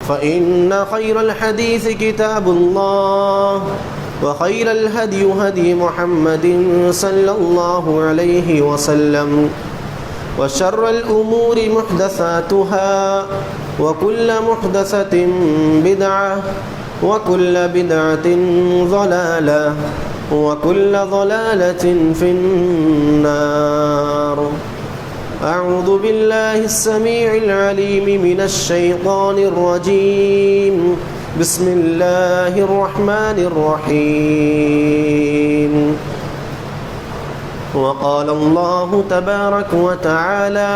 فإن خير الحديث كتاب الله وخير الهدي هدي محمد صلى الله عليه وسلم وشر الأمور محدثاتها وكل محدثة بدعة وكل بدعة ضلالة وكل ضلالة في النار. أعوذ بالله السميع العليم من الشيطان الرجيم. بسم الله الرحمن الرحيم. وقال الله تبارك وتعالى: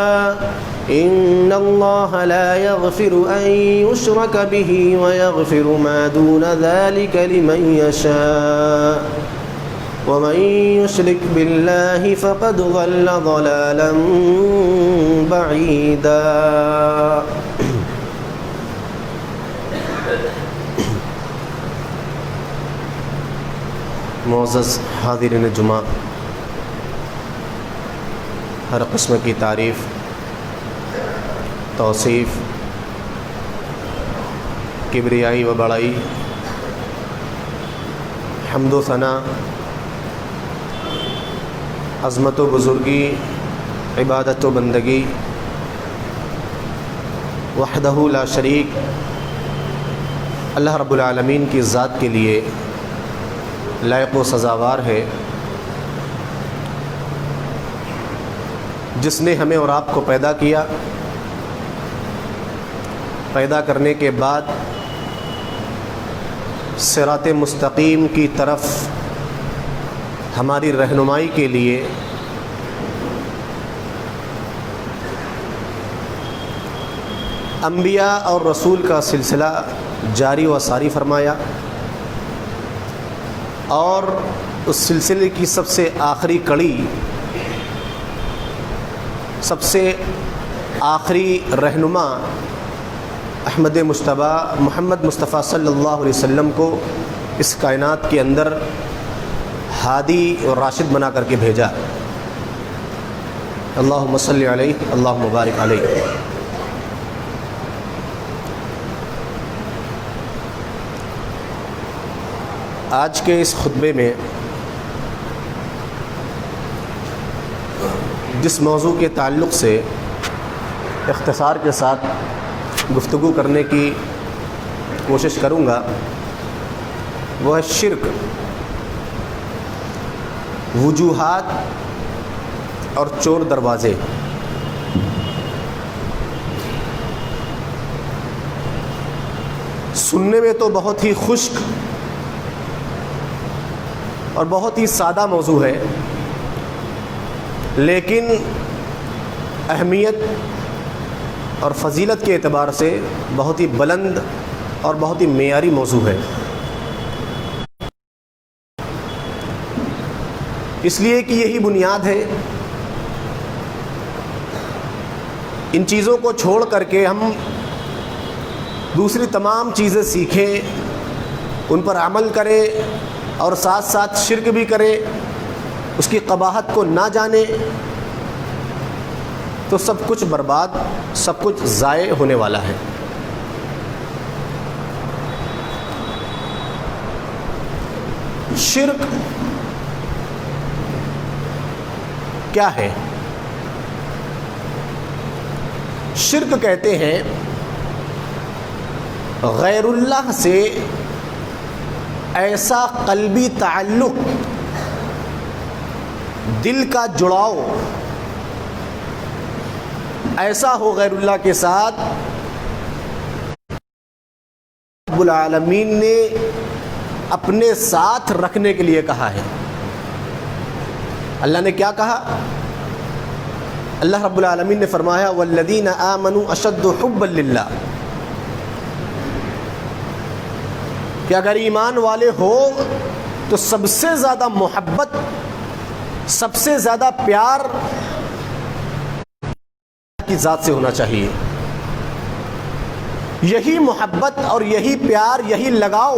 إن الله لا يغفر أن يشرك به ويغفر ما دون ذلك لمن يشاء ومن يشرك بالله فقد ضل ضلالا بعيدا. معزز حاضرین جمعہ، ہر قسم کی تعریف، توصیف، کبریائی و بڑائی، حمد و ثنا، عظمت و بزرگی، عبادت و بندگی وحدہ لا شریک اللہ رب العالمین کی ذات کے لیے لائق و سزاوار ہے، جس نے ہمیں اور آپ کو پیدا کیا، پیدا کرنے کے بعد صراط مستقیم کی طرف ہماری رہنمائی کے لیے انبیاء اور رسول کا سلسلہ جاری و ساری فرمایا، اور اس سلسلے کی سب سے آخری کڑی، سب سے آخری رہنما احمد مجتبیٰ محمد مصطفیٰ صلی اللہ علیہ وسلم کو اس کائنات کے اندر ہادی اور راشد بنا کر کے بھیجا۔ اللہم صلی علیہ، اللہم بارک علیہ۔ آج کے اس خطبے میں جس موضوع کے تعلق سے اختصار کے ساتھ گفتگو کرنے کی کوشش کروں گا وہ ہے شرک، وجوہات اور چور دروازے۔ سننے میں تو بہت ہی خشک اور بہت ہی سادہ موضوع ہے، لیکن اہمیت اور فضیلت کے اعتبار سے بہت ہی بلند اور بہت ہی معیاری موضوع ہے، اس لیے کہ یہی بنیاد ہے۔ ان چیزوں کو چھوڑ کر کے ہم دوسری تمام چیزیں سیکھیں، ان پر عمل کریں اور ساتھ ساتھ شرک بھی کریں، اس کی قباحت کو نہ جانیں، تو سب کچھ برباد، سب کچھ ضائع ہونے والا ہے۔ شرک کیا ہے؟ شرک کہتے ہیں غیر اللہ سے ایسا قلبی تعلق، دل کا جڑاؤ ایسا ہو غیر اللہ کے ساتھ، رب العالمین نے اپنے ساتھ رکھنے کے لیے کہا ہے۔ اللہ نے کیا کہا؟ اللہ رب العالمین نے فرمایا والذین آمنوا اشد حبا للہ، کہ اگر ایمان والے ہو تو سب سے زیادہ محبت، سب سے زیادہ پیار کی ذات سے ہونا چاہیے۔ یہی محبت اور یہی پیار، یہی لگاؤ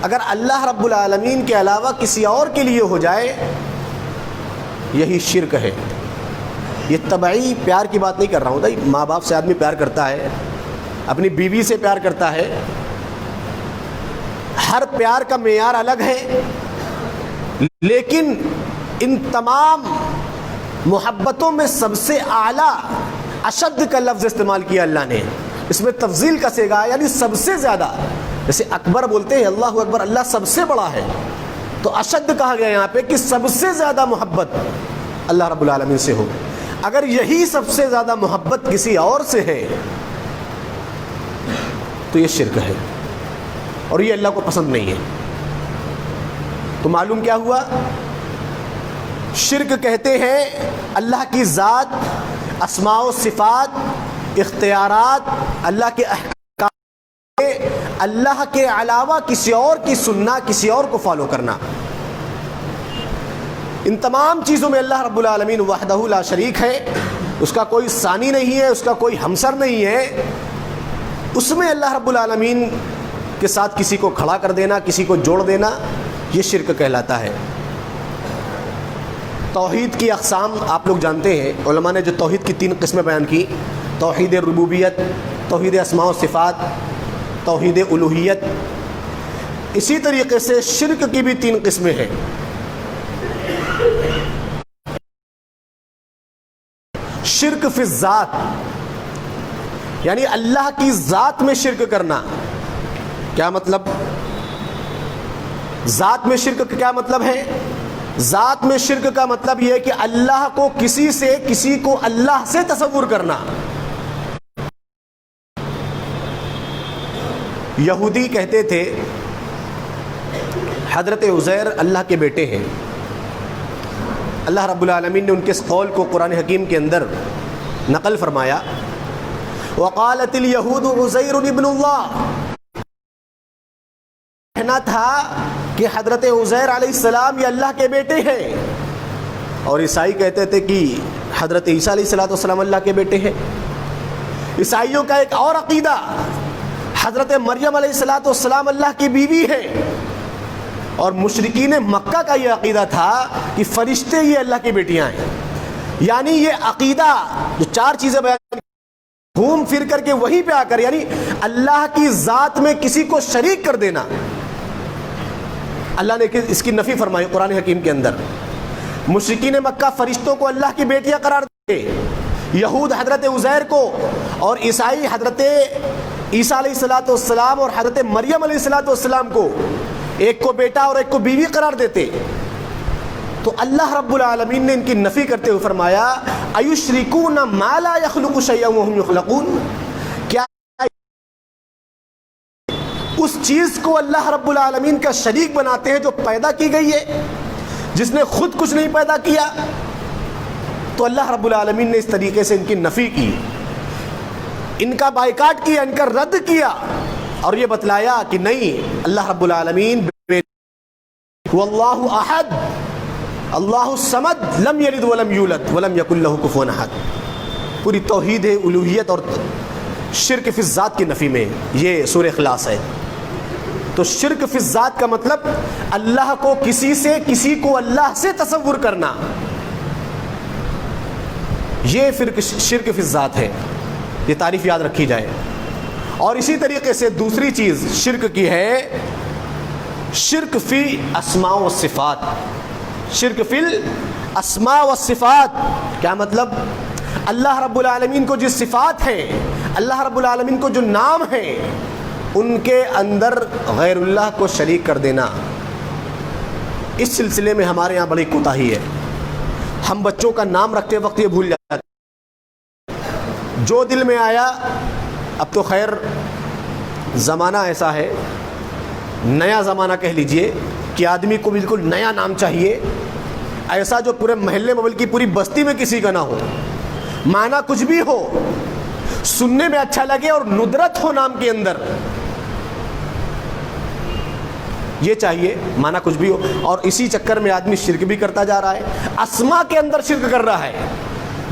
اگر اللہ رب العالمین کے علاوہ کسی اور کے لیے ہو جائے، یہی شرک ہے۔ یہ طبعی پیار کی بات نہیں کر رہا ہوں، ماں باپ سے آدمی پیار کرتا ہے، اپنی بیوی سے پیار کرتا ہے، ہر پیار کا معیار الگ ہے، لیکن ان تمام محبتوں میں سب سے اعلیٰ اشد کا لفظ استعمال کیا اللہ نے، اس میں تفضیل کا صیغہ، یعنی سب سے زیادہ. جیسے اکبر بولتے ہیں اللہ اکبر، اللہ سب سے بڑا ہے، تو اشد کہا گیا یہاں پہ کہ سب سے زیادہ محبت اللہ رب العالمین سے ہو. اگر یہی سب سے زیادہ محبت کسی اور سے ہے تو یہ شرک ہے اور یہ اللہ کو پسند نہیں ہے. تو معلوم کیا ہوا؟ شرک کہتے ہیں اللہ کی ذات، اسماء و صفات، اختیارات، اللہ کے احکام، اللہ کے علاوہ کسی اور کی سننا، کسی اور کو فالو کرنا. ان تمام چیزوں میں اللہ رب العالمین وحدہ لا شریک ہے، اس کا کوئی ثانی نہیں ہے، اس کا کوئی ہمسر نہیں ہے. اس میں اللہ رب العالمین کے ساتھ کسی کو کھڑا کر دینا، کسی کو جوڑ دینا، یہ شرک کہلاتا ہے. توحید کی اقسام آپ لوگ جانتے ہیں، علماء نے جو توحید کی 3 قسمیں بیان کی، توحید ربوبیت، توحید اسماء و صفات، توحید الوہیت. اسی طریقے سے شرک کی بھی 3 قسمیں ہیں. شرک فی الذات، یعنی اللہ کی ذات میں شرک کرنا. کیا مطلب؟ ذات میں شرک کا کیا مطلب ہے؟ ذات میں شرک کا مطلب یہ ہے کہ اللہ کو کسی سے، کسی کو اللہ سے تصور کرنا. یہودی کہتے تھے حضرت عزیر اللہ کے بیٹے ہیں. اللہ رب العالمین نے ان کے اس قول کو قرآن حکیم کے اندر نقل فرمایا، وقالت الیہود عزیر ابن اللہ. کہنا تھا کہ حضرت عزیر علیہ السلام یہ اللہ کے بیٹے ہیں، اور عیسائی کہتے تھے کہ حضرت عیسیٰ علیہ السلام اللہ کے بیٹے ہیں. عیسائیوں کا ایک اور عقیدہ، حضرت مریم علیہ السلام اللہ کی بیوی ہے. اور مشرکین مکہ کا یہ عقیدہ تھا کہ فرشتے یہ اللہ کی بیٹیاں ہیں. یعنی یہ عقیدہ جو 4 چیزیں بیان گھوم پھر کر کے وہیں پہ آ کر، یعنی اللہ کی ذات میں کسی کو شریک کر دینا، اللہ نے اس کی نفی فرمائی قرآن حکیم کے اندر. مشرکین مکہ فرشتوں کو اللہ کی بیٹیاں قرار دے، یہود حضرت عزیر کو، اور عیسائی حضرت عیسیٰ علیہ السلام اور حضرت مریم علیہ السلام کو ایک کو بیٹا اور ایک کو بیوی قرار دیتے. تو اللہ رب العالمین نے ان کی نفی کرتے ہوئے فرمایا ایشرکون ما لا یخلق شیئا وهم یخلقون، کیا اس چیز کو اللہ رب العالمین کا شریک بناتے ہیں جو پیدا کی گئی ہے، جس نے خود کچھ نہیں پیدا کیا. تو اللہ رب العالمین نے اس طریقے سے ان کی نفی کی، ان کا بائیکاٹ کیا، ان کا رد کیا، اور یہ بتلایا کہ نہیں، اللہ رب العالمین واللہ احد، اللہ الصمد، لم یلد ولم یولد ولم یکن لہ کفوا احد. پوری توحید الوہیت اور شرک فی الذات کی نفی میں یہ سورہ اخلاص ہے. تو شرک فی الذات کا مطلب اللہ کو کسی سے، کسی کو اللہ سے تصور کرنا، یہ شرک فی الذات ہے. یہ تعریف یاد رکھی جائے. اور اسی طریقے سے دوسری چیز شرک کی ہے شرک فی اسماء و صفات. شرک فی الاسماء و صفات کیا مطلب؟ اللہ رب العالمین کو جو صفات ہیں، اللہ رب العالمین کو جو نام ہیں، ان کے اندر غیر اللہ کو شریک کر دینا. اس سلسلے میں ہمارے یہاں بڑی کوتاہی ہے. ہم بچوں کا نام رکھتے وقت یہ بھول جاتے ہیں، جو دل میں آیا. اب تو خیر زمانہ ایسا ہے، نیا زمانہ کہہ لیجئے، کہ آدمی کو بالکل نیا نام چاہیے، ایسا جو پورے محلے میں بلکہ پوری بستی میں کسی کا نہ ہو، معنی کچھ بھی ہو، سننے میں اچھا لگے اور ندرت ہو نام کے اندر، یہ چاہیے، معنی کچھ بھی ہو. اور اسی چکر میں آدمی شرک بھی کرتا جا رہا ہے. اسما کے اندر شرک کر رہا ہے،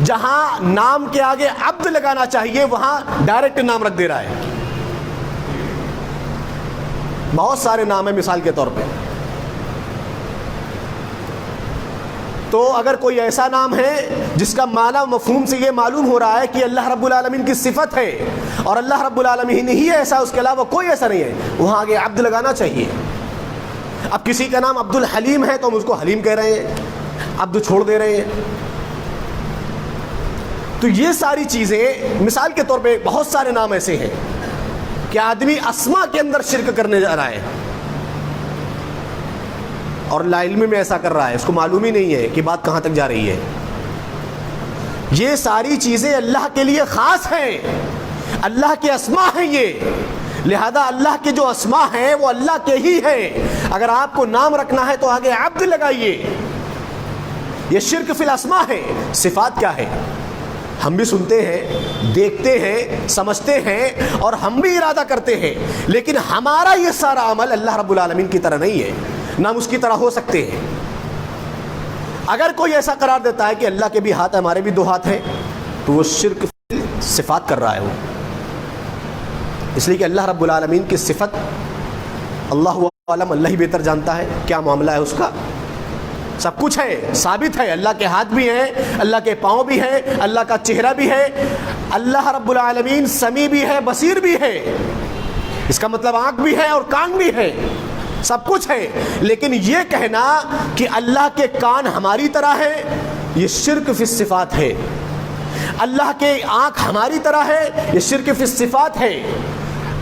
جہاں نام کے آگے عبد لگانا چاہیے وہاں ڈائریکٹ نام رکھ دے رہا ہے. بہت سارے نام ہیں مثال کے طور پہ. تو اگر کوئی ایسا نام ہے جس کا معنی و مفہوم سے یہ معلوم ہو رہا ہے کہ اللہ رب العالمین کی صفت ہے اور اللہ رب العالمین ہی ایسا، اس کے علاوہ کوئی ایسا نہیں ہے، وہاں آگے عبد لگانا چاہیے۔ اب کسی کا نام عبد الحلیم ہے تو ہم اس کو حلیم کہہ رہے ہیں، عبد چھوڑ دے رہے ہیں۔ تو یہ ساری چیزیں، مثال کے طور پہ بہت سارے نام ایسے ہیں کہ آدمی اسما کے اندر شرک کرنے جا رہا ہے اور لا علمی میں ایسا کر رہا ہے، اس کو معلوم ہی نہیں ہے کہ بات کہاں تک جا رہی ہے۔ یہ ساری چیزیں اللہ کے لیے خاص ہیں، اللہ کے اسما ہیں یہ، لہذا اللہ کے جو اسما ہیں وہ اللہ کے ہی ہیں۔ اگر آپ کو نام رکھنا ہے تو آگے عبد لگائیے۔ یہ شرک فی الاسما ہے۔ صفات کیا ہے؟ ہم بھی سنتے ہیں، دیکھتے ہیں، سمجھتے ہیں اور ہم بھی ارادہ کرتے ہیں، لیکن ہمارا یہ سارا عمل اللہ رب العالمین کی طرح نہیں ہے، نہ ہم اس کی طرح ہو سکتے ہیں۔ اگر کوئی ایسا قرار دیتا ہے کہ اللہ کے بھی ہاتھ ہیں، ہمارے بھی دو ہاتھ ہیں، تو وہ شرک فی صفات کر رہا ہے وہ، اس لیے کہ اللہ رب العالمین کی صفت اللہ عالم، اللہ ہی بہتر جانتا ہے کیا معاملہ ہے اس کا۔ سب کچھ ہے، ثابت ہے، اللہ کے ہاتھ بھی ہیں، اللہ کے پاؤں بھی ہیں، اللہ کا چہرہ بھی ہے، اللہ رب العالمین سمیع بھی ہے، بصیر بھی ہے، اس کا مطلب آنکھ بھی ہے اور کان بھی ہے، سب کچھ ہے۔ لیکن یہ کہنا کہ اللہ کے کان ہماری طرح ہے، یہ شرک فی الصفات ہے۔ اللہ کے آنکھ ہماری طرح ہے، یہ شرک فی الصفات ہے۔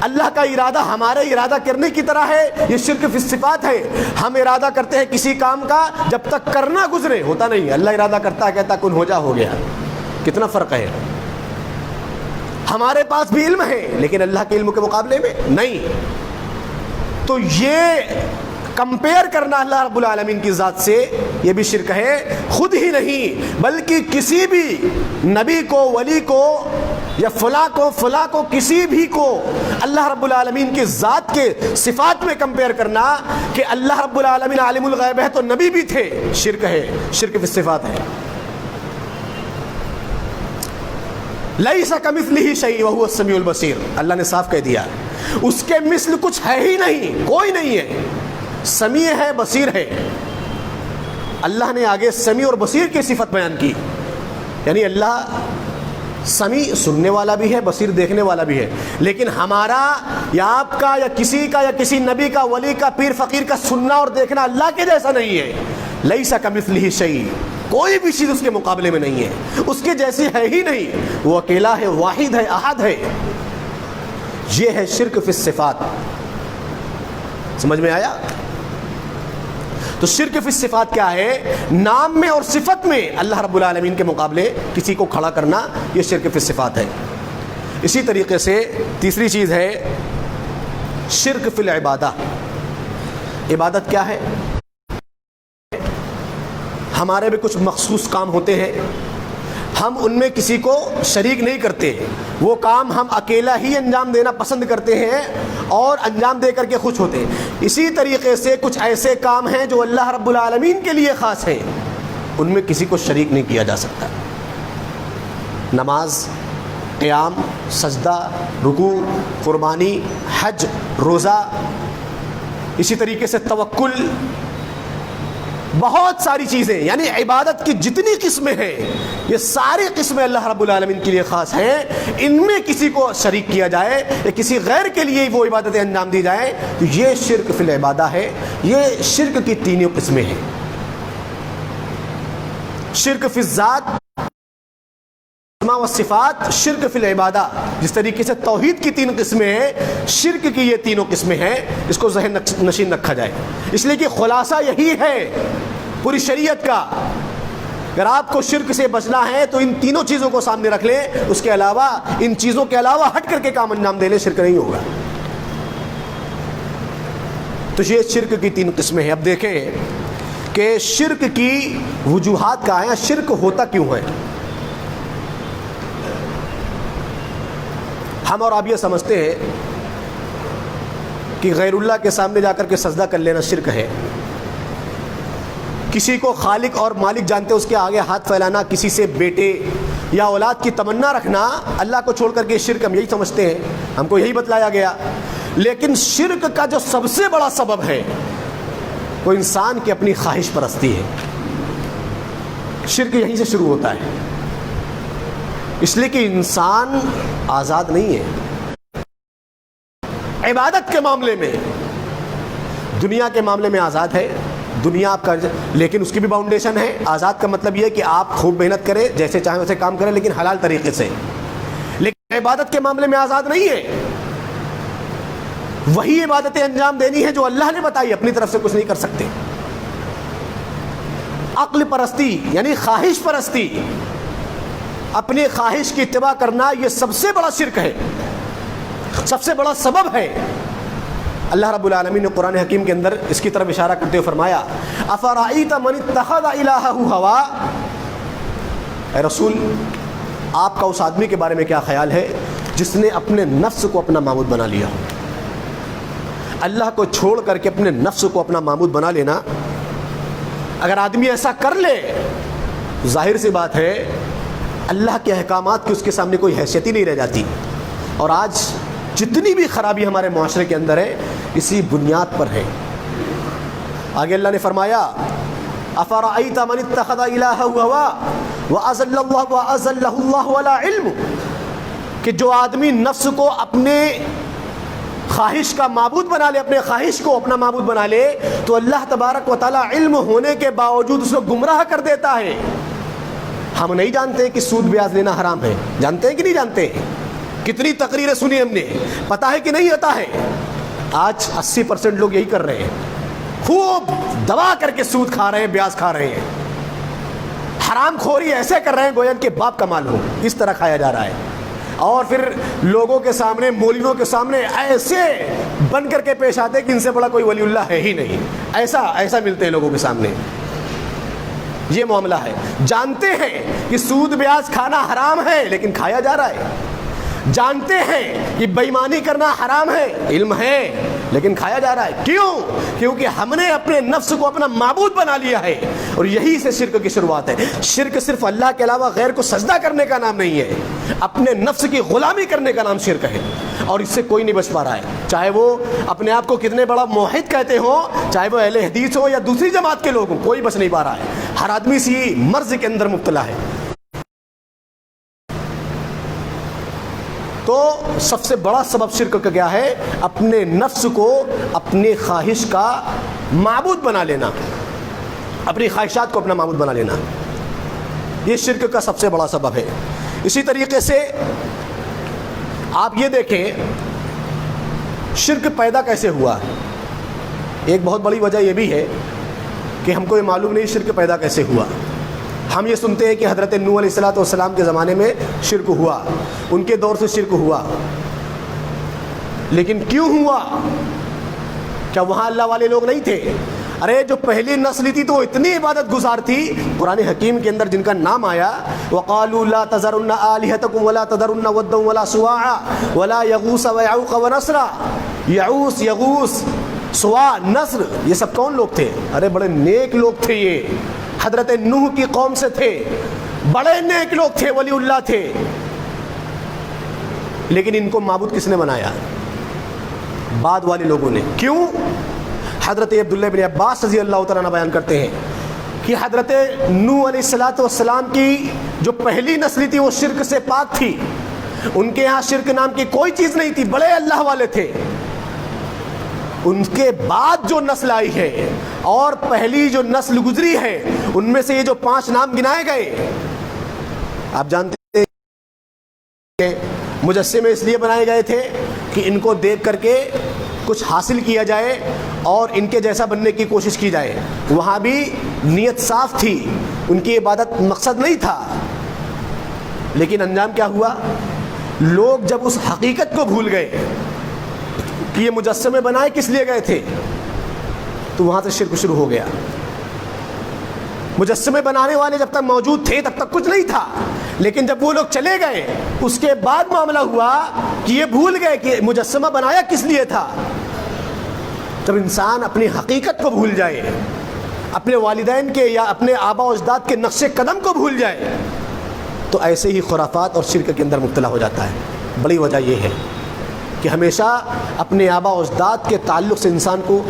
اللہ کا ارادہ ہمارے ارادہ کرنے کی طرح ہے، یہ شرک فی الصفات ہے۔ ہم ارادہ کرتے ہیں کسی کام کا، جب تک کرنا گزرے ہوتا نہیں، اللہ ارادہ کرتا ہے، کہتا کن ہو جا، ہو گیا۔ کتنا فرق ہے؟ ہمارے پاس بھی علم ہے لیکن اللہ کے علم کے مقابلے میں نہیں۔ تو یہ کمپیئر کرنا اللہ رب العالمین کی ذات سے، یہ بھی شرک ہے۔ خود ہی نہیں بلکہ کسی بھی نبی کو، ولی کو یا فلاں کو کسی بھی کو اللہ رب العالمین کی ذات کے صفات میں کمپیئر کرنا کہ اللہ رب العالمین عالم الغیب ہے تو نبی بھی تھے، شرک ہے، شرک فی الصفات ہے۔ لیس کمثلہ شیء وہو السمیع البصیر، اللہ نے صاف کہہ دیا اس کے مثل کچھ ہے ہی نہیں، کوئی نہیں ہے، سمیع ہے، بصیر ہے۔ اللہ نے آگے سمیع اور بصیر کی صفت بیان کی، یعنی اللہ سمیع سننے والا بھی ہے، بصیر دیکھنے والا بھی ہے، لیکن ہمارا یا آپ کا یا کسی نبی کا، ولی کا، پیر فقیر کا سننا اور دیکھنا اللہ کے جیسا نہیں ہے۔ لیس کمثلہ شیء، کوئی بھی چیز اس کے مقابلے میں نہیں ہے، اس کے جیسی ہے ہی نہیں، وہ اکیلا ہے، واحد ہے، احد ہے۔ یہ ہے شرک فی الصفات۔ سمجھ میں آیا؟ تو شرک فی الصفات کیا ہے؟ نام میں اور صفت میں اللہ رب العالمین کے مقابلے کسی کو کھڑا کرنا، یہ شرک فی الصفات ہے۔ اسی طریقے سے تیسری چیز ہے شرک فی العبادہ۔ عبادت کیا ہے؟ ہمارے بھی کچھ مخصوص کام ہوتے ہیں، ہم ان میں کسی کو شریک نہیں کرتے، وہ کام ہم اکیلا ہی انجام دینا پسند کرتے ہیں اور انجام دے کر کے خوش ہوتے ہیں۔ اسی طریقے سے کچھ ایسے کام ہیں جو اللہ رب العالمین کے لیے خاص ہیں، ان میں کسی کو شریک نہیں کیا جا سکتا۔ نماز، قیام، سجدہ، رکوع، قربانی، حج، روزہ، اسی طریقے سے توکل، بہت ساری چیزیں، یعنی عبادت کی جتنی قسمیں ہیں یہ ساری قسمیں اللہ رب العالمین کے لیے خاص ہیں۔ ان میں کسی کو شریک کیا جائے یا کسی غیر کے لیے وہ عبادتیں انجام دی جائیں تو یہ شرک فی العبادہ ہے۔ یہ شرک کی تینوں قسمیں ہیں، شرک فی الذات و صفات، شرک فی العبادہ۔ جس طریقے سے توحید کی تین قسمیں ہیں، شرک کی یہ تینوں قسمیں ہیں، اس کو ذہن نشین رکھا جائے۔ اس لیے کہ خلاصہ یہی ہے پوری شریعت کا، اگر آپ کو شرک سے بچنا ہے تو ان تینوں چیزوں کو سامنے رکھ لیں، اس کے علاوہ، ان چیزوں کے علاوہ ہٹ کر کے کام انجام دے لیں، شرک نہیں ہوگا۔ تو یہ شرک کی تین قسمیں ہیں۔ اب دیکھیں کہ شرک کی وجوہات کیا ہیں، شرک ہوتا کیوں ہے۔ ہم اور آپ یہ سمجھتے ہیں کہ غیر اللہ کے سامنے جا کر کے سجدہ کر لینا شرک ہے، کسی کو خالق اور مالک جانتے اس کے آگے ہاتھ پھیلانا، کسی سے بیٹے یا اولاد کی تمنا رکھنا اللہ کو چھوڑ کر کے شرک، ہم یہی سمجھتے ہیں، ہم کو یہی بتلایا گیا۔ لیکن شرک کا جو سب سے بڑا سبب ہے وہ انسان کی اپنی خواہش پرستی ہے۔ شرک یہیں سے شروع ہوتا ہے، اس لیے کہ انسان آزاد نہیں ہے عبادت کے معاملے میں، دنیا کے معاملے میں آزاد ہے، دنیا آپ کا، لیکن اس کی بھی باؤنڈیشن ہے۔ آزاد کا مطلب یہ ہے کہ آپ خوب محنت کریں، جیسے چاہیں ویسے کام کریں، لیکن حلال طریقے سے، لیکن عبادت کے معاملے میں آزاد نہیں ہے۔ وہی عبادتیں انجام دینی ہے جو اللہ نے بتائی، اپنی طرف سے کچھ نہیں کر سکتے۔ عقل پرستی یعنی خواہش پرستی، اپنی خواہش کی اتباع کرنا، یہ سب سے بڑا شرک ہے، سب سے بڑا سبب ہے۔ اللہ رب العالمین نے قرآن حکیم کے اندر اس کی طرف اشارہ کرتے ہوئے فرمایا افرأیت من اتخذ الہہ ہوا، اے رسول آپ کا اس آدمی کے بارے میں کیا خیال ہے جس نے اپنے نفس کو اپنا معبود بنا لیا ہو۔ اللہ کو چھوڑ کر کے اپنے نفس کو اپنا معبود بنا لینا، اگر آدمی ایسا کر لے ظاہر سی بات ہے اللہ کے احکامات کی اس کے سامنے کوئی حیثیت ہی نہیں رہ جاتی۔ اور آج جتنی بھی خرابی ہمارے معاشرے کے اندر ہے اسی بنیاد پر ہے۔ آگے اللہ نے فرمایا افرأیت من اتخذ الہہ ہوا واذلہ اللہ علی علم، کہ جو آدمی نفس کو اپنے خواہش کا معبود بنا لے، اپنے خواہش کو اپنا معبود بنا لے، تو اللہ تبارک و تعالی علم ہونے کے باوجود اس کو گمراہ کر دیتا ہے۔ ہم نہیں جانتے کہ سود بیاج لینا حرام ہے، جانتے ہیں کہ نہیں جانتے؟ کتنی تقریریں سنی ہم نے، پتہ ہے کہ نہیں ہوتا ہے؟ آج 80% لوگ یہی کر رہے ہیں، خوب دبا کر کے سود کھا رہے ہیں، بیاج کھا رہے ہیں، حرام خوری ایسے کر رہے ہیں گویا کہ باپ کا مال ہو، اس طرح کھایا جا رہا ہے۔ اور پھر لوگوں کے سامنے، مولویوں کے سامنے ایسے بن کر کے پیش آتے کہ ان سے بڑا کوئی ولی اللہ ہے ہی نہیں، ایسا ملتے ہیں لوگوں کے سامنے۔ یہ معاملہ ہے، جانتے ہیں کہ سود بیاج کھانا حرام ہے لیکن کھایا جا رہا ہے، جانتے ہیں کہ بے ایمانی کرنا حرام ہے، علم ہے لیکن کھایا جا رہا ہے۔ کیوں؟ کیونکہ ہم نے اپنے نفس کو اپنا معبود بنا لیا ہے، اور یہی سے شرک کی شروعات ہے۔ شرک صرف اللہ کے علاوہ غیر کو سجدہ کرنے کا نام نہیں ہے، اپنے نفس کی غلامی کرنے کا نام شرک ہے، اور اس سے کوئی نہیں بچ پا رہا ہے، چاہے وہ اپنے آپ کو کتنے بڑا موحد کہتے ہوں، چاہے وہ اہل حدیث ہو یا دوسری جماعت کے لوگ ہوں، کوئی بچ نہیں پا رہا ہے۔ ہر آدمی اسی مرض کے اندر مبتلا ہے۔ تو سب سے بڑا سبب شرک کا کیا ہے؟ اپنے نفس کو اپنی خواہش کا معبود بنا لینا، اپنی خواہشات کو اپنا معبود بنا لینا، یہ شرک کا سب سے بڑا سبب ہے۔ اسی طریقے سے آپ یہ دیکھیں شرک پیدا کیسے ہوا۔ ایک بہت بڑی وجہ یہ بھی ہے کہ ہم کو یہ معلوم نہیں شرک پیدا کیسے ہوا۔ ہم یہ سنتے ہیں کہ حضرت نوح علیہ السلام کے زمانے میں شرک ہوا، ان کے دور سے شرک ہوا، لیکن کیوں ہوا؟ کیا وہاں اللہ والے لوگ نہیں تھے؟ ارے جو پہلی نسل تھی تو وہ اتنی عبادت گزار تھی، قرآن حکیم کے اندر جن کا نام آیا وَقَالُوا لَا تَذَرُنَّ آلِهَتَكُمْ وَلَا تَذَرُنَّ وَدًّا وَلَا سُوَاعًا وَلَا يَغُوثَ وَيَعُوقَ وَنَسْرًا، یغوث سوا نصر، یہ سب کون لوگ تھے؟ ارے بڑے نیک لوگ تھے، یہ حضرت نوح کی قوم سے تھے، بڑے نیک لوگ تھے، ولی اللہ تھے، لیکن ان کو معبود کس نے بنایا؟ بعد والے لوگوں نے۔ کیوں؟ حضرت عبداللہ بن عباس رضی اللہ تعالیٰ عنہ بیان کرتے ہیں کہ حضرت نوح علیہ السلام کی جو پہلی نسل تھی وہ شرک سے پاک تھی، ان کے ہاں شرک نام کی کوئی چیز نہیں تھی، بڑے اللہ والے تھے۔ ان کے بعد جو نسل آئی ہے اور پہلی جو نسل گزری ہے ان میں سے یہ جو 5 نام گنائے گئے، آپ جانتے ہیں مجسمے اس لیے بنائے گئے تھے کہ ان کو دیکھ کر کے کچھ حاصل کیا جائے اور ان کے جیسا بننے کی کوشش کی جائے۔ وہاں بھی نیت صاف تھی، ان کی عبادت مقصد نہیں تھا، لیکن انجام کیا ہوا؟ لوگ جب اس حقیقت کو بھول گئے کہ یہ مجسمے بنائے کس لیے گئے تھے، تو وہاں سے شرک شروع ہو گیا۔ مجسمے بنانے والے جب تک موجود تھے تب تک کچھ نہیں تھا، لیکن جب وہ لوگ چلے گئے اس کے بعد معاملہ ہوا کہ یہ بھول گئے کہ مجسمہ بنایا کس لیے تھا۔ جب انسان اپنی حقیقت کو بھول جائے، اپنے والدین کے یا اپنے آبا و اجداد کے نقش قدم کو بھول جائے، تو ایسے ہی خرافات اور شرک کے اندر مبتلا ہو جاتا ہے۔ بڑی وجہ یہ ہے کہ ہمیشہ اپنے آبا و اجداد کے تعلق سے انسان کو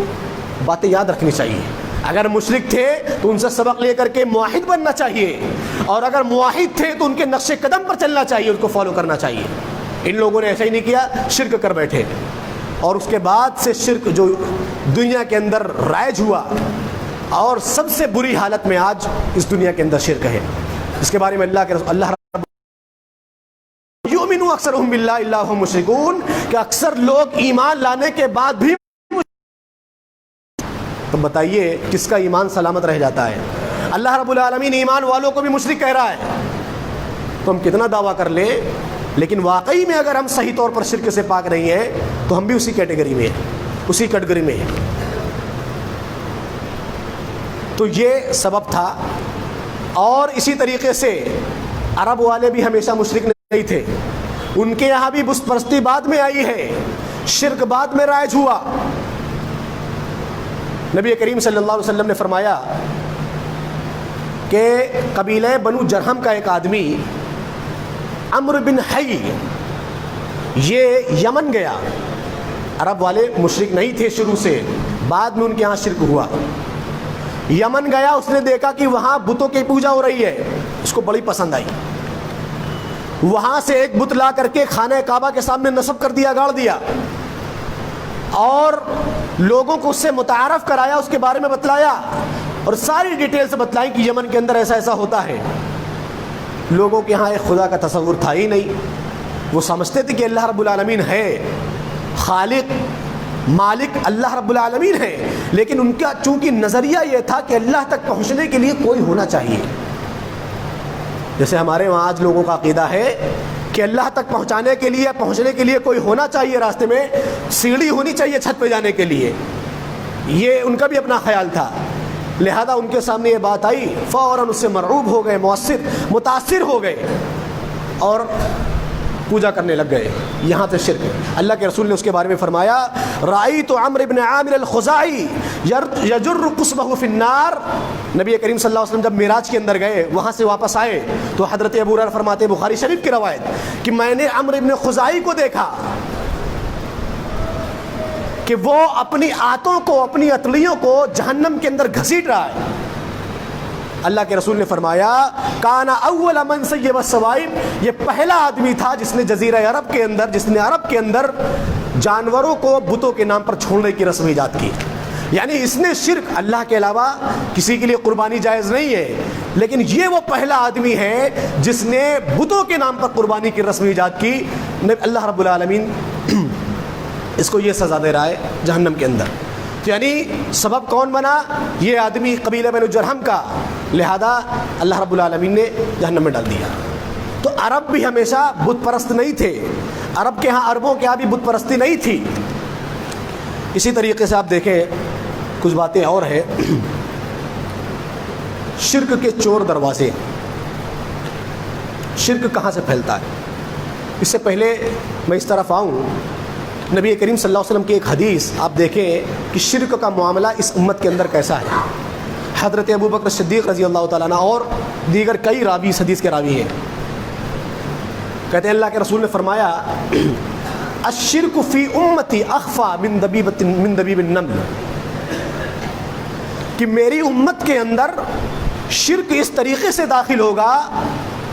باتیں یاد رکھنی چاہیے۔ اگر مشرک تھے تو ان سے سبق لے کر کے موحد بننا چاہیے، اور اگر موحد تھے تو ان کے نقش قدم پر چلنا چاہیے، ان کو فالو کرنا چاہیے۔ ان لوگوں نے ایسا ہی نہیں کیا، شرک کر بیٹھے، اور اس کے بعد سے شرک جو دنیا کے اندر رائج ہوا، اور سب سے بری حالت میں آج اس دنیا کے اندر شرک ہے، اس کے بارے میں اللہ یؤمنوا اکثرهم باللہ الا هم مشرکون، کہ اکثر لوگ ایمان لانے کے بعد بھی، تو بتائیے کس کا ایمان سلامت رہ جاتا ہے؟ اللہ رب العالمین ایمان والوں کو بھی مشرک کہہ رہا ہے، تو ہم کتنا دعویٰ کر لیں، لیکن واقعی میں اگر ہم صحیح طور پر شرک سے پاک نہیں ہیں تو ہم بھی اسی کیٹیگری میں ہیں، اسی کیٹیگری میں ہیں۔ تو یہ سبب تھا، اور اسی طریقے سے عرب والے بھی ہمیشہ مشرک نہیں تھے، ان کے یہاں بھی بت پرستی بعد میں آئی ہے، شرک بعد میں رائج ہوا۔ نبی کریم صلی اللہ علیہ وسلم نے فرمایا کہ قبیلہ بنو جرہم کا ایک آدمی عمرو بن حی، یہ یمن گیا، عرب والے مشرک نہیں تھے شروع سے، بعد میں ان کے یہاں شرک ہوا۔ یمن گیا، اس نے دیکھا کہ وہاں بتوں کی پوجا ہو رہی ہے، اس کو بڑی پسند آئی، وہاں سے ایک بت لا کر کے خانہ کعبہ کے سامنے نصب کر دیا، گاڑ دیا، اور لوگوں کو اس سے متعارف کرایا، اس کے بارے میں بتلایا، اور ساری ڈیٹیل سے بتلائی کہ یمن کے اندر ایسا ایسا ہوتا ہے۔ لوگوں کے ہاں ایک خدا کا تصور تھا ہی نہیں، وہ سمجھتے تھے کہ اللہ رب العالمین ہے، خالق مالک اللہ رب العالمین ہے، لیکن ان کا چونکہ نظریہ یہ تھا کہ اللہ تک پہنچنے کے لیے کوئی ہونا چاہیے، جیسے ہمارے وہاں آج لوگوں کا عقیدہ ہے کہ اللہ تک پہنچنے کے لیے کوئی ہونا چاہیے، راستے میں سیڑھی ہونی چاہیے چھت پہ جانے کے لیے، یہ ان کا بھی اپنا خیال تھا۔ لہذا ان کے سامنے یہ بات آئی، فوراً اس سے مرعوب ہو گئے، متاثر ہو گئے، اور پوجا کرنے لگ گئے، یہاں سے شرک۔ اللہ کے رسول نے اس کے بارے میں فرمایا، رأیت عمرو بن عامر الخزاعی یجر قصبہ فی النار۔ نبی کریم صلی اللہ علیہ وسلم جب معراج کے اندر گئے، وہاں سے واپس آئے، تو حضرت ابو ہریرہ فرماتے ہیں، بخاری شریف کی روایت، کہ میں نے عمرو بن خزاعی کو دیکھا کہ وہ اپنی آتوں کو، اپنی اتڑیوں کو جہنم کے اندر گھسیٹ رہا ہے۔ اللہ کے رسول نے فرمایا، کانا اول من سیب السوائب، یہ پہلا آدمی تھا جس نے جزیرہ عرب کے اندر جانوروں کو بتوں کے نام پر چھوڑنے کی رسم ایجاد کی۔ یعنی اس نے شرک، اللہ کے علاوہ کسی کے لیے قربانی جائز نہیں ہے، لیکن یہ وہ پہلا آدمی ہے جس نے بتوں کے نام پر قربانی کی رسم ایجاد کی۔ اللہ رب العالمین اس کو یہ سزا دے رہا ہے جہنم کے اندر۔ یعنی سبب کون بنا؟ یہ آدمی قبیلہ بنو جرہم کا، لہذا اللہ رب العالمین نے جہنم میں ڈال دیا۔ تو عرب بھی ہمیشہ بت پرست نہیں تھے، عرب کے ہاں، عربوں کے ہاں بھی بت پرستی نہیں تھی۔ اسی طریقے سے آپ دیکھیں کچھ باتیں اور ہیں، شرک کے چور دروازے، شرک کہاں سے پھیلتا ہے؟ اس سے پہلے میں اس طرف آؤں، نبی کریم صلی اللہ علیہ وسلم کی ایک حدیث آپ دیکھیں کہ شرک کا معاملہ اس امت کے اندر کیسا ہے۔ حضرت ابو بکر صدیق رضی اللہ تعالیٰ عنہ اور دیگر کئی راوی اس حدیث کے راوی ہیں، کہتے ہیں اللہ کے رسول نے فرمایا، الشرک فی امتی اخفا من دبیب النمل، کہ میری امت کے اندر شرک اس طریقے سے داخل ہوگا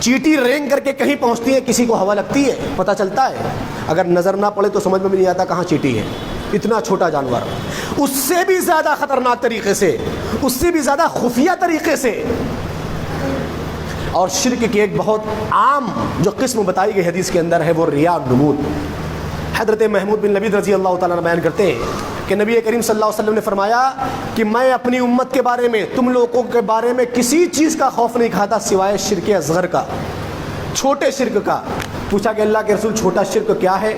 چیٹی رینگ کر کے کہیں پہنچتی ہے، کسی کو ہوا لگتی ہے، پتہ چلتا ہے، اگر نظر نہ پڑے تو سمجھ میں بھی نہیں آتا کہاں چیٹی ہے، اتنا چھوٹا جانور، اس سے بھی زیادہ خطرناک طریقے سے، اس سے بھی زیادہ خفیہ طریقے سے۔ اور شرک کی ایک بہت عام جو قسم بتائی گئی حدیث کے اندر ہے وہ ریا اور نمود۔ حضرت محمود بن لبید رضی اللہ تعالیٰ عنہ بیان کرتے ہیں کہ نبی کریم صلی اللہ علیہ وسلم نے فرمایا کہ میں اپنی امت کے بارے میں، تم لوگوں کے بارے میں کسی چیز کا خوف نہیں کھاتا سوائے شرک اصغر کا، چھوٹے شرک کا۔ پوچھا کہ اللہ کے رسول چھوٹا شرک کیا ہے؟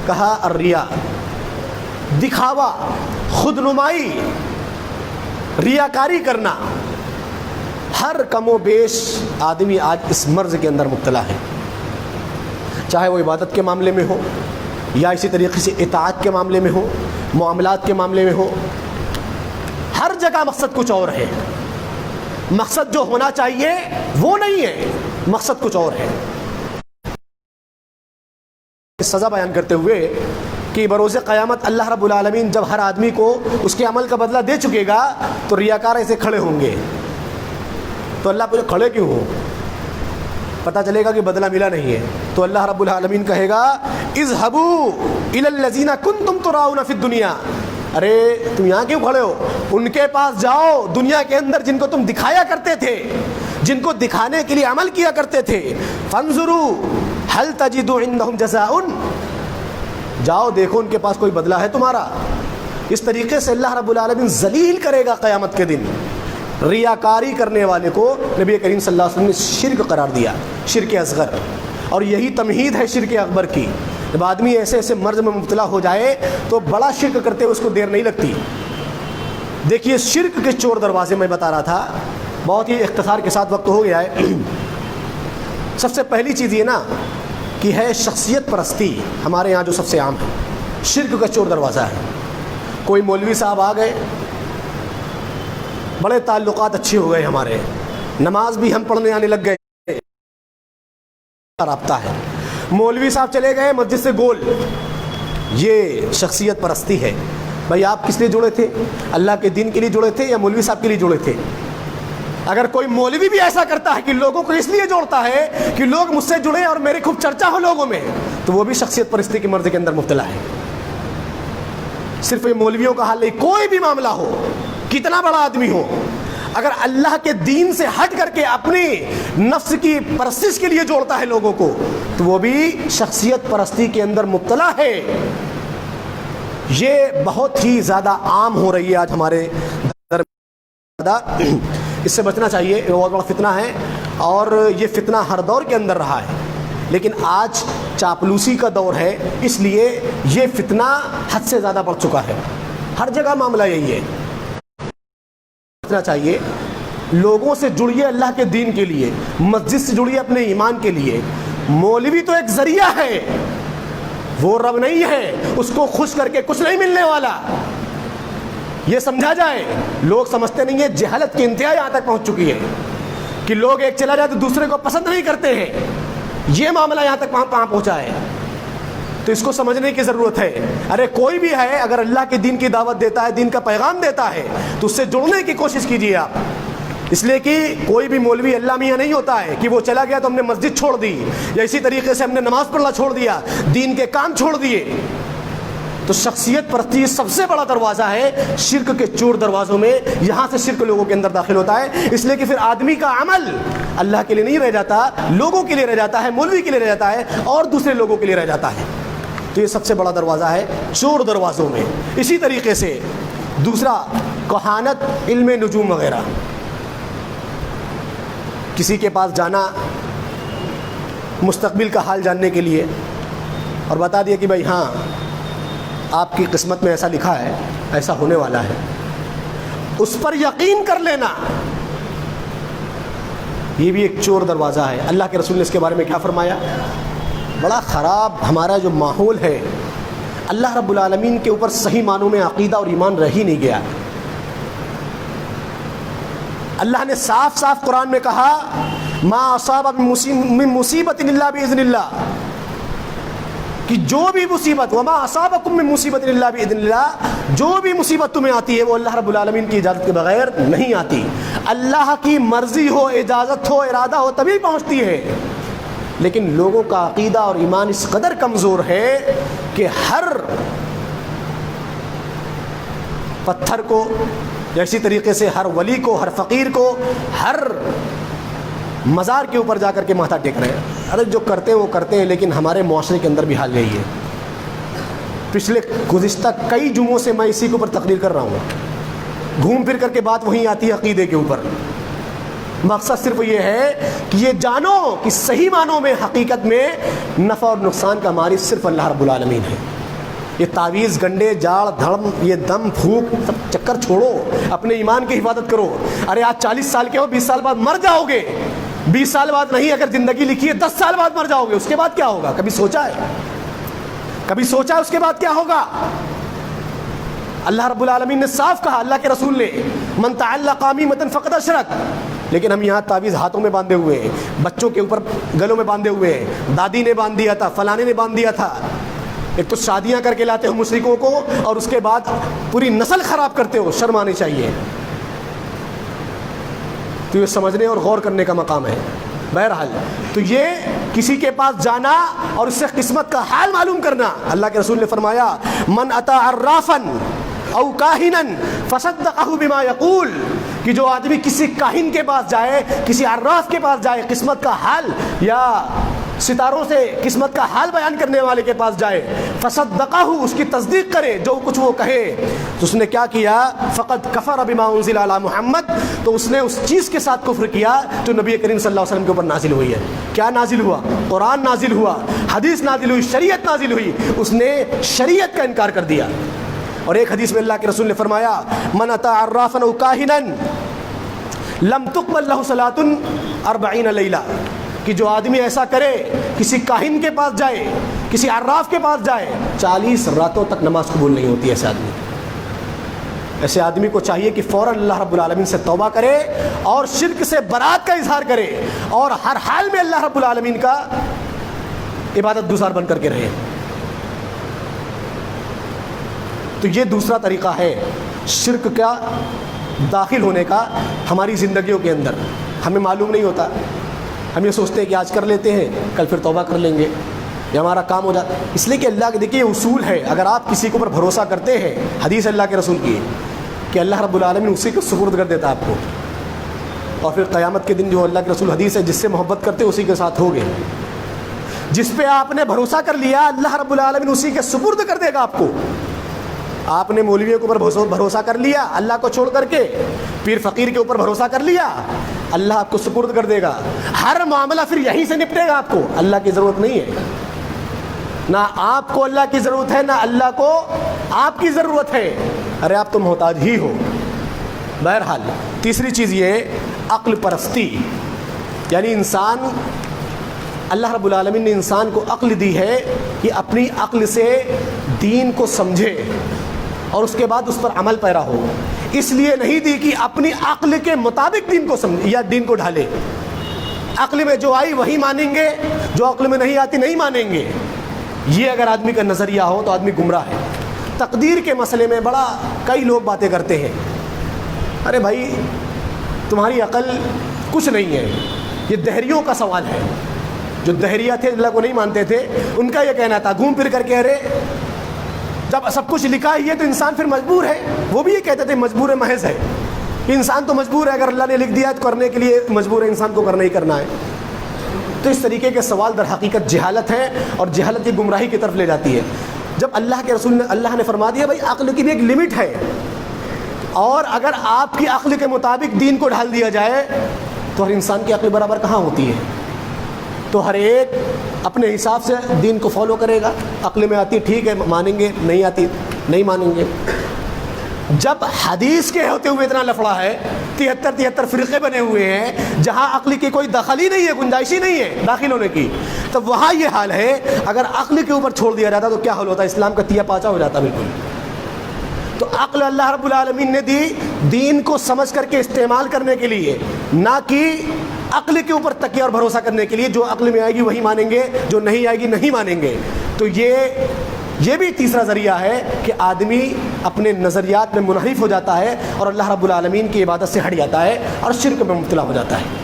کہا الریا، دکھاوا، خود نمائی، ریاکاری کرنا۔ ہر کم و بیش آدمی آج اس مرض کے اندر مبتلا ہے، چاہے وہ عبادت کے معاملے میں ہو یا اسی طریقے سے اطاعت کے معاملے میں ہو، معاملات کے معاملے میں ہو، ہر جگہ مقصد کچھ اور ہے، مقصد جو ہونا چاہیے وہ نہیں ہے، مقصد کچھ اور ہے۔ سزا بیان کرتے ہوئے کہ بروز قیامت اللہ رب العالمین جب ہر آدمی کو اس کے عمل کا بدلہ دے چکے گا تو ریاکار ایسے کھڑے ہوں گے. تو اللہ پوچھے کھڑے کیوں ہو؟ پتہ چلے گا کہ بدلہ ملا نہیں ہے. تو اللہ رب العالمین کہے گا اذهبوا الى الذين كنتم تراؤون في الدنيا. ارے تم یہاں کیوں کھڑے ہو؟ ان کے پاس جاؤ دنیا کے اندر جن کو تم دکھایا کرتے تھے، جن کو دکھانے کے لیے عمل کیا کرتے تھے. فانظروا هل تجدوا عندهم جزاء. جاؤ دیکھو ان کے پاس کوئی بدلہ ہے تمہارا. اس طریقے سے اللہ رب العالمین ذلیل کرے گا قیامت کے دن. ریاکاری کرنے والے کو نبی کریم صلی اللہ علیہ وسلم نے شرک قرار دیا، شرک اصغر. اور یہی تمہید ہے شرک اکبر کی. جب آدمی ایسے ایسے مرض میں مبتلا ہو جائے تو بڑا شرک کرتے ہوئے اس کو دیر نہیں لگتی. دیکھیے شرک کے چور دروازے میں بتا رہا تھا، بہت ہی اختصار کے ساتھ وقت ہو گیا ہے. سب سے پہلی چیز یہ نا کہ ہے شخصیت پرستی. ہمارے یہاں جو سب سے عام ہے شرک کا چور دروازہ ہے. کوئی مولوی صاحب آ گئے، بڑے تعلقات اچھے ہو گئے ہمارے، نماز بھی ہم پڑھنے آنے لگ گئے، رابطہ ہے. مولوی صاحب چلے گئے مسجد سے گول. یہ شخصیت پرستی ہے. بھائی آپ کس لیے جڑے تھے؟ اللہ کے دین کے لیے جڑے تھے یا مولوی صاحب کے لیے جڑے تھے؟ اگر کوئی مولوی بھی ایسا کرتا ہے کہ لوگوں کو اس لیے جوڑتا ہے کہ لوگ مجھ سے جڑیں اور میری خوب چرچا ہو لوگوں میں، تو وہ بھی شخصیت پرستی کے مرض کے اندر مبتلا ہے. صرف یہ مولویوں کا حال نہیں، کوئی بھی معاملہ ہو، کتنا بڑا آدمی ہو، اگر اللہ کے دین سے ہٹ کر کے اپنی نفس کی پرستش کے لیے جوڑتا ہے لوگوں کو، تو وہ بھی شخصیت پرستی کے اندر مبتلا ہے. یہ بہت ہی زیادہ عام ہو رہی ہے آج ہمارے درمیان. اس سے بچنا چاہیے. یہ بہت بڑا فتنہ ہے اور یہ فتنہ ہر دور کے اندر رہا ہے، لیکن آج چاپلوسی کا دور ہے، اس لیے یہ فتنہ حد سے زیادہ بڑھ چکا ہے. ہر جگہ معاملہ یہی ہے. بچنا چاہیے. لوگوں سے جڑیے اللہ کے دین کے لیے، مسجد سے جڑیے اپنے ایمان کے لیے. مولوی تو ایک ذریعہ ہے، وہ رب نہیں ہے. اس کو خوش کر کے کچھ نہیں ملنے والا، یہ سمجھا جائے. لوگ سمجھتے نہیں ہیں، جہالت کی انتہا یہاں تک پہنچ چکی ہے کہ لوگ ایک چلا جائے تو دوسرے کو پسند نہیں کرتے ہیں. یہ معاملہ یہاں تک پہنچا ہے. تو اس کو سمجھنے کی ضرورت ہے. ارے کوئی بھی ہے اگر اللہ کے دین کی دعوت دیتا ہے، دین کا پیغام دیتا ہے، تو اس سے جڑنے کی کوشش کیجیے آپ. اس لیے کہ کوئی بھی مولوی اللہ میاں نہیں ہوتا ہے کہ وہ چلا گیا تو ہم نے مسجد چھوڑ دی، یا اسی طریقے سے ہم نے نماز پڑھنا چھوڑ دیا، دین کے کام چھوڑ دیے. تو شخصیت پرستی سب سے بڑا دروازہ ہے شرک کے چور دروازوں میں. یہاں سے شرک لوگوں کے اندر داخل ہوتا ہے. اس لیے کہ پھر آدمی کا عمل اللہ کے لیے نہیں رہ جاتا، لوگوں کے لیے رہ جاتا ہے، مولوی کے لیے رہ جاتا ہے اور دوسرے لوگوں کے لیے رہ جاتا ہے. تو یہ سب سے بڑا دروازہ ہے چور دروازوں میں. اسی طریقے سے دوسرا کہانت، علم نجوم وغیرہ. کسی کے پاس جانا مستقبل کا حال جاننے کے لیے اور بتا دیا کہ بھائی ہاں آپ کی قسمت میں ایسا لکھا ہے، ایسا ہونے والا ہے، اس پر یقین کر لینا، یہ بھی ایک چور دروازہ ہے. اللہ کے رسول نے اس کے بارے میں کیا فرمایا؟ بڑا خراب ہمارا جو ماحول ہے، اللہ رب العالمین کے اوپر صحیح معنوں میں عقیدہ اور ایمان رہ ہی نہیں گیا. اللہ نے صاف صاف قرآن میں کہا ما اصاب من مصیبت الا باذن اللہ، کہ جو بھی مصیبت، وما اصابکم من مصیبت الا باذن اللہ، جو بھی مصیبت تمہیں آتی ہے وہ اللہ رب العالمین کی اجازت کے بغیر نہیں آتی. اللہ کی مرضی ہو، اجازت ہو، ارادہ ہو تبھی پہنچتی ہے. لیکن لوگوں کا عقیدہ اور ایمان اس قدر کمزور ہے کہ ہر پتھر کو، اسی طریقے سے ہر ولی کو، ہر فقیر کو، ہر مزار کے اوپر جا کر کے ماتھا ٹیک رہے ہیں. ارے جو کرتے ہیں وہ کرتے ہیں، لیکن ہمارے معاشرے کے اندر بھی حال یہی ہے. پچھلے گزشتہ کئی جمعوں سے میں اسی کے اوپر تقریر کر رہا ہوں. گھوم پھر کر کے بات وہیں آتی ہے عقیدے کے اوپر. مقصد صرف یہ ہے کہ یہ جانو کہ صحیح معنوں میں حقیقت میں نفع اور نقصان کا مالک صرف اللہ رب العالمین ہے. یہ تعویذ، گنڈے، جاڑ، دھڑم، یہ دم پھونک سب چکر چھوڑو، اپنے ایمان کی حفاظت کرو. ارے آج 40 سال کے ہو، 20 سال بعد مر جاؤ گے. 20 سال بعد نہیں، اگر زندگی لکھی ہے 10 سال بعد مر جاؤ گے. اس کے بعد کیا ہوگا؟ کبھی سوچا ہے؟ کبھی سوچا ہے اس کے بعد کیا ہوگا؟ اللہ رب العالمین نے صاف کہا، اللہ کے رسول نے، من تعلق تمیمۃ فقد اشرک. لیکن ہم یہاں تعویذ ہاتھوں میں باندھے ہوئے ہیں، بچوں کے اوپر گلوں میں باندھے ہوئے ہیں، دادی نے باندھ دیا تھا، فلانے نے باندھ دیا تھا. ایک تو شادیاں کر کے لاتے ہو مشرکوں کو اور اس کے بعد پوری نسل خراب کرتے ہو، شرم آنی چاہیے۔ تو یہ سمجھنے اور غور کرنے کا مقام ہے۔ بہرحال تو یہ کسی کے پاس جانا اور اس سے قسمت کا حال معلوم کرنا، اللہ کے رسول نے فرمایا من اتی عرافا او کاہنا فصدقہ بما یقول، کہ جو آدمی کسی کاہن کے پاس جائے، کسی عراف کے پاس جائے، قسمت کا حال یا ستاروں سے قسمت کا حال بیان کرنے والے کے پاس جائے، فصدقہ، اس کی تصدیق کرے جو کچھ وہ کہے، تو اس نے کیا کیا؟ فقد کفر بما انزل علی محمد، تو اس نے اس چیز کے ساتھ کفر کیا جو نبی کریم صلی اللہ علیہ وسلم کے اوپر نازل ہوئی ہے۔ کیا نازل ہوا؟ قرآن نازل ہوا، حدیث نازل ہوئی، شریعت نازل ہوئی، اس نے شریعت کا انکار کر دیا۔ اور ایک حدیث میں اللہ کے رسول نے فرمایا من اتی عرافا او کاہنا لم تقبل له صلاۃ 40 لیلہ، کہ جو آدمی ایسا کرے، کسی کاہن کے پاس جائے، کسی عراف کے پاس جائے، 40 راتوں تک نماز قبول نہیں ہوتی ایسے آدمی کو چاہیے کہ فوراً اللہ رب العالمین سے توبہ کرے اور شرک سے برات کا اظہار کرے اور ہر حال میں اللہ رب العالمین کا عبادت گزار بن کر کے رہے۔ تو یہ دوسرا طریقہ ہے شرک کا داخل ہونے کا ہماری زندگیوں کے اندر۔ ہمیں معلوم نہیں ہوتا، ہم یہ سوچتے ہیں کہ آج کر لیتے ہیں، کل پھر توبہ کر لیں گے، یہ ہمارا کام ہو جاتا، اس لیے کہ اللہ کے دیکھیے اصول ہے، اگر آپ کسی کے اوپر بھروسہ کرتے ہیں، حدیث اللہ کے رسول کی کہ اللہ رب العالمین اسی کو سپرد کر دیتا آپ کو، اور پھر قیامت کے دن جو اللہ کے رسول حدیث ہے جس سے محبت کرتے اسی کے ساتھ ہوگے، جس پہ آپ نے بھروسہ کر لیا اللہ رب العالمین اسی کے سپرد کر دے گا آپ کو۔ آپ نے مولویوں کے اوپر بھروسہ کر لیا اللہ کو چھوڑ کر کے، پیر فقیر کے اوپر بھروسہ کر لیا، اللہ آپ کو سپرد کر دے گا، ہر معاملہ پھر یہیں سے نپٹے گا، آپ کو اللہ کی ضرورت نہیں ہے، نہ آپ کو اللہ کی ضرورت ہے، نہ اللہ کو آپ کی ضرورت ہے، ارے آپ تو محتاج ہی ہو۔ بہرحال تیسری چیز یہ عقل پرستی، یعنی انسان، اللہ رب العالمین نے انسان کو عقل دی ہے کہ اپنی عقل سے دین کو سمجھے اور اس کے بعد اس پر عمل پیرا ہو، اس لیے نہیں دی کہ اپنی عقل کے مطابق دین کو سمجھے یا دین کو ڈھالے، عقل میں جو آئی وہی مانیں گے، جو عقل میں نہیں آتی نہیں مانیں گے۔ یہ اگر آدمی کا نظریہ ہو تو آدمی گمراہ ہے۔ تقدیر کے مسئلے میں بڑا کئی لوگ باتیں کرتے ہیں، ارے بھائی تمہاری عقل کچھ نہیں ہے، یہ دہریوں کا سوال ہے۔ جو دہریہ تھے اللہ کو نہیں مانتے تھے، ان کا یہ کہنا تھا گھوم پھر کر کے، ارے جب سب کچھ لکھا ہی ہے تو انسان پھر مجبور ہے، وہ بھی یہ کہتے تھے مجبور محض ہے کہ انسان تو مجبور ہے، اگر اللہ نے لکھ دیا تو کرنے کے لیے مجبور ہے، انسان کو کرنا ہی کرنا ہے۔ تو اس طریقے کے سوال در حقیقت جہالت ہے، اور جہالت کی گمراہی کی طرف لے جاتی ہے۔ جب اللہ کے رسول نے، اللہ نے فرما دیا بھائی عقل کی بھی ایک لمٹ ہے، اور اگر آپ کی عقل کے مطابق دین کو ڈھال دیا جائے تو ہر انسان کی عقل برابر کہاں ہوتی ہے، تو ہر ایک اپنے حساب سے دین کو فالو کرے گا، عقل میں آتی ٹھیک ہے مانیں گے، نہیں آتی نہیں مانیں گے۔ جب حدیث کے ہوتے ہوئے اتنا لفڑا ہے، 73 فرقے بنے ہوئے ہیں جہاں عقل کی کوئی دخل ہی نہیں ہے، گنجائش ہی نہیں ہے داخل ہونے کی، تو وہاں یہ حال ہے۔ اگر عقل کے اوپر چھوڑ دیا جاتا تو کیا حال ہوتا؟ اسلام کا تیا پاچا ہو جاتا بالکل۔ تو عقل اللہ رب العالمین نے دی دین کو سمجھ کر کے استعمال کرنے کے لیے، نہ کہ عقل کے اوپر تکیہ اور بھروسہ کرنے کے لیے، جو عقل میں آئے گی وہی مانیں گے، جو نہیں آئے گی نہیں مانیں گے۔ تو یہ بھی تیسرا ذریعہ ہے کہ آدمی اپنے نظریات میں منحرف ہو جاتا ہے اور اللہ رب العالمین کی عبادت سے ہٹ جاتا ہے اور شرک میں مبتلا ہو جاتا ہے۔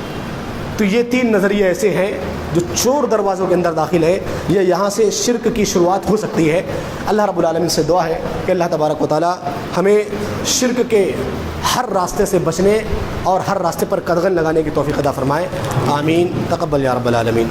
تو یہ 3 نظریے ایسے ہیں جو چور دروازوں کے اندر داخل ہے، یہ یہاں سے شرک کی شروعات ہو سکتی ہے۔ اللہ رب العالمین سے دعا ہے کہ اللہ تبارک و تعالی ہمیں شرک کے ہر راستے سے بچنے اور ہر راستے پر قدغن لگانے کی توفیق عطا فرمائے، آمین، تقبل یا رب العالمین۔